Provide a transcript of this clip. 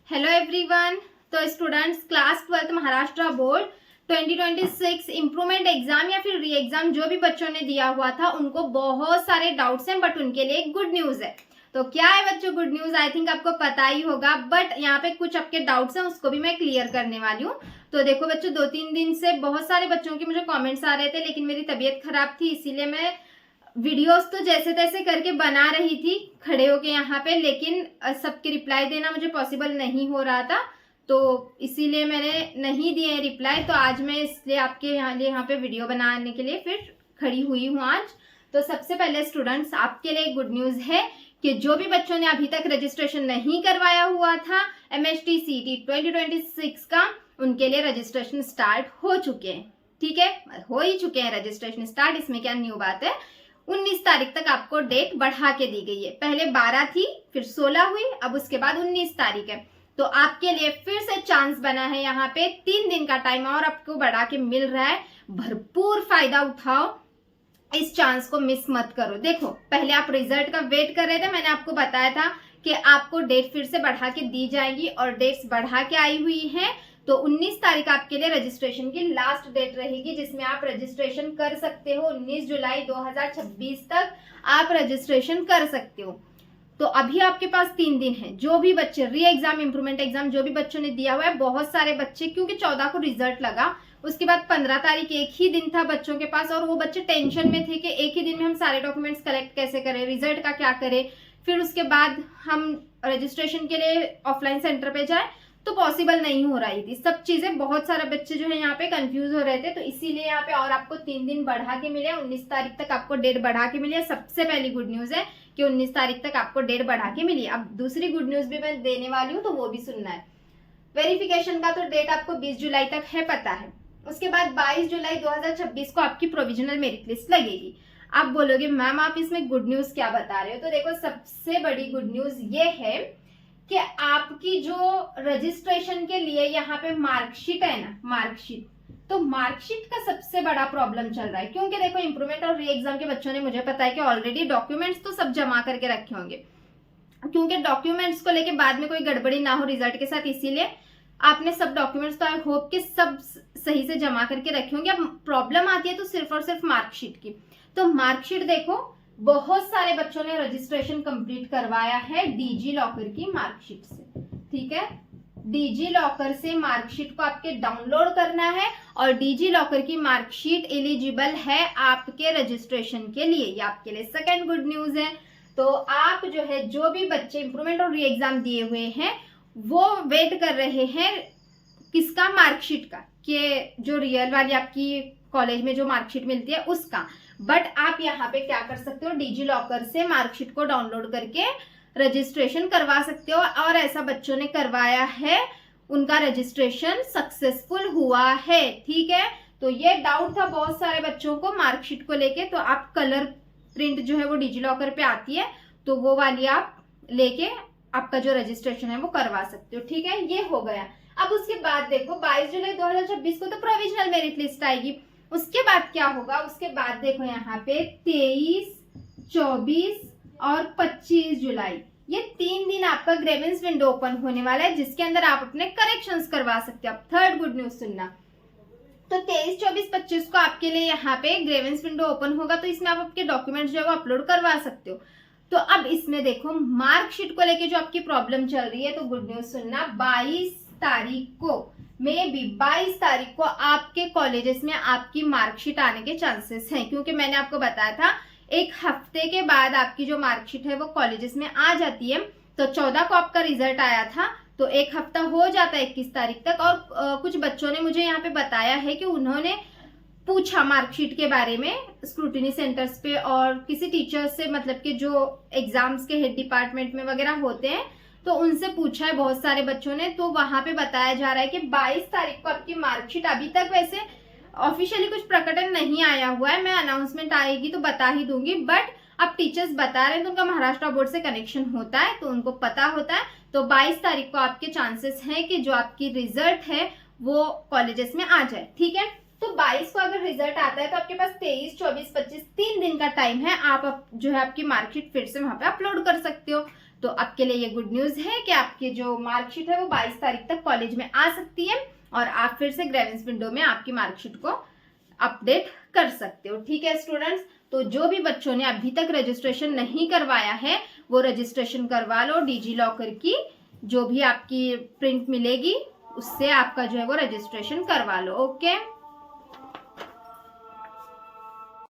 Hello everyone. तो students, class 12 Maharashtra board 2026 improvement exam या फिर री एग्जाम जो भी बच्चों ने दिया हुआ था उनको बहुत सारे डाउट्स हैं, बट उनके लिए एक गुड न्यूज है। तो क्या है बच्चों गुड न्यूज? आई थिंक आपको पता ही होगा, बट यहाँ पे कुछ आपके डाउट्स हैं उसको भी मैं क्लियर करने वाली हूँ। तो देखो बच्चों, 2-3 दिन से बहुत सारे बच्चों के मुझे कॉमेंट्स आ रहे थे, लेकिन मेरी तबीयत खराब थी, इसीलिए मैं वीडियोस तो जैसे तैसे करके बना रही थी खड़े होके यहाँ पे, लेकिन सबके रिप्लाई देना मुझे पॉसिबल नहीं हो रहा था, तो इसीलिए मैंने नहीं दिए रिप्लाई। तो आज मैं इसलिए आपके यहाँ पे वीडियो बनाने के लिए फिर खड़ी हुई हूँ आज। तो सबसे पहले स्टूडेंट्स, आपके लिए गुड न्यूज है कि जो भी बच्चों ने अभी तक रजिस्ट्रेशन नहीं करवाया हुआ था MHT CET 2026 का, उनके लिए रजिस्ट्रेशन स्टार्ट हो चुके हैं। ठीक है, हो ही चुके हैं रजिस्ट्रेशन स्टार्ट, इसमें क्या न्यू बात है। 19 तारीख तक आपको डेट बढ़ा के दी गई है। पहले 12 थी, फिर 16 हुई, अब उसके बाद 19 तारीख है। तो आपके लिए फिर से चांस बना है, यहाँ पे 3 दिन का टाइम और आपको बढ़ा के मिल रहा है। भरपूर फायदा उठाओ, इस चांस को मिस मत करो। देखो, पहले आप रिजल्ट का वेट कर रहे थे, मैंने आपको बताया था कि आपको डेट फिर से बढ़ा के दी जाएगी और डेट्स बढ़ा के आई हुई है। तो 19 तारीख आपके लिए रजिस्ट्रेशन की लास्ट डेट रहेगी, जिसमें आप रजिस्ट्रेशन कर सकते हो। 19 जुलाई 2026 तक आप रजिस्ट्रेशन कर सकते हो। तो अभी आपके पास 3 दिन है। जो भी बच्चे री एग्जाम, इम्प्रूवमेंट एग्जाम जो भी बच्चों ने दिया हुआ है, बहुत सारे बच्चे, क्योंकि 14 को रिजल्ट लगा, उसके बाद 15 तारीख एक ही दिन था बच्चों के पास, और वो बच्चे टेंशन में थे कि एक ही दिन में हम सारे डॉक्यूमेंट्स कलेक्ट कैसे करें, रिजल्ट का क्या करें, फिर उसके बाद हम रजिस्ट्रेशन के लिए ऑफलाइन सेंटर पे जाए, तो पॉसिबल नहीं हो रही थी सब चीजें। बहुत सारे बच्चे जो है यहाँ पे कंफ्यूज हो रहे थे, तो इसीलिए यहाँ पे और आपको 3 दिन बढ़ा के मिले, 19 तारीख तक आपको डेट बढ़ा के मिली है। सबसे पहली गुड न्यूज है कि 19 तारीख तक आपको डेट बढ़ा के मिली है। अब दूसरी गुड न्यूज भी मैं देने वाली हूँ, तो वो भी सुनना है। वेरिफिकेशन का तो डेट आपको 20 जुलाई तक है, पता है। उसके बाद 22 जुलाई 2026 को आपकी प्रोविजनल मेरिट लिस्ट लगेगी। आप बोलोगे मैम आप इसमें गुड न्यूज क्या बता रहे हो? तो देखो, सबसे बड़ी गुड न्यूज ये है कि आपकी जो रजिस्ट्रेशन के लिए यहाँ पे मार्कशीट है ना, मार्कशीट, तो मार्कशीट का सबसे बड़ा प्रॉब्लम चल रहा है। क्योंकि देखो, इम्प्रूवमेंट और री एग्जाम के बच्चों ने, मुझे पता है कि ऑलरेडी डॉक्यूमेंट्स तो सब जमा करके रखे होंगे, क्योंकि डॉक्यूमेंट्स को लेके बाद में कोई गड़बड़ी ना हो रिजल्ट के साथ, इसीलिए आपने सब डॉक्यूमेंट्स तो आई होप कि सब सही से जमा करके रखे होंगे। अब प्रॉब्लम आती है तो सिर्फ और सिर्फ मार्कशीट की। तो मार्कशीट देखो, बहुत सारे बच्चों ने रजिस्ट्रेशन कंप्लीट करवाया है डिजी लॉकर की मार्कशीट से। ठीक है, डिजी लॉकर से मार्कशीट को आपके डाउनलोड करना है, और डिजी लॉकर की मार्कशीट एलिजिबल है आपके रजिस्ट्रेशन के लिए। ये आपके लिए सेकंड गुड न्यूज है। तो आप जो है, जो भी बच्चे इंप्रूवमेंट और री एग्जाम दिए हुए हैं, वो वेट कर रहे हैं किसका? मार्कशीट का, कि जो रियल वाली आपकी कॉलेज में जो मार्कशीट मिलती है उसका। बट आप यहाँ पे क्या कर सकते हो, डिजी लॉकर से मार्कशीट को डाउनलोड करके रजिस्ट्रेशन करवा सकते हो। और ऐसा बच्चों ने करवाया है, उनका रजिस्ट्रेशन सक्सेसफुल हुआ है। ठीक है, तो ये डाउट था बहुत सारे बच्चों को मार्कशीट को लेके। तो आप कलर प्रिंट जो है वो डिजी लॉकर पे आती है, तो वो वाली आप लेके आपका जो रजिस्ट्रेशन है वो करवा सकते हो। ठीक है, ये हो गया। अब उसके बाद देखो, 22 जुलाई 2026 को तो प्रोविजनल मेरिट लिस्ट आएगी। उसके बाद क्या होगा? उसके बाद देखो यहाँ पे 23, 24 और 25 जुलाई, ये 3 दिन आपका ग्रेवेंस विंडो ओपन होने वाला है, जिसके अंदर आप अपने करेक्शंस करवा सकते हो। अब थर्ड गुड न्यूज सुनना। तो 23, 24, 25 को आपके लिए यहाँ पे ग्रेवेंस विंडो ओपन होगा, तो इसमें आप आपके डॉक्यूमेंट्स जो है वो अपलोड करवा सकते हो। तो अब इसमें देखो, मार्कशीट को लेके जो आपकी प्रॉब्लम चल रही है, तो गुड न्यूज सुनना, 22 तारीख को, मे बी 22 तारीख को आपके कॉलेजेस में आपकी मार्कशीट आने के चांसेस हैं। क्योंकि मैंने आपको बताया था 1 हफ्ते के बाद आपकी जो मार्कशीट है वो कॉलेजेस में आ जाती है। तो 14 को आपका रिजल्ट आया था, तो 1 हफ्ता हो जाता है 21 तारीख तक। और कुछ बच्चों ने मुझे यहाँ पे बताया है कि उन्होंने पूछा मार्कशीट के बारे में स्क्रूटिनी सेंटर्स पे, और किसी टीचर से, मतलब कि जो एग्जाम्स के हेड डिपार्टमेंट में वगैरह होते हैं, तो उनसे पूछा है बहुत सारे बच्चों ने। तो वहां पे बताया जा रहा है कि 22 तारीख को आपकी मार्कशीट, अभी तक वैसे ऑफिशियली कुछ प्रकटन नहीं आया हुआ है, मैं अनाउंसमेंट आएगी तो बता ही दूंगी, बट अब टीचर्स बता रहे हैं तो उनका महाराष्ट्र बोर्ड से कनेक्शन होता है, तो उनको पता होता है। तो 22 तारीख को आपके चांसेस हैं कि जो आपकी रिजल्ट है वो कॉलेजेस में आ जाए। ठीक है, तो 22 को अगर रिजल्ट आता है तो आपके पास 23, 24, 25 3 दिन का टाइम है। आप जो है आपकी मार्कशीट फिर से वहां पे अपलोड कर सकते हो। तो आपके लिए ये गुड न्यूज़ है कि आपकी जो मार्कशीट है वो 22 तारीख तक कॉलेज में आ सकती है और आप फिर से ग्रेविंस विंडो में आपकी मार्कशीट को अपडेट कर सकते हो। ठीक है स्टूडेंट्स, तो जो भी बच्चों ने अभी तक रजिस्ट्रेशन नहीं करवाया है वो रजिस्ट्रेशन करवा लो। डिजी लॉकर की जो भी आपकी प्रिंट मिलेगी उससे आपका जो है वो रजिस्ट्रेशन करवा लो। ओके।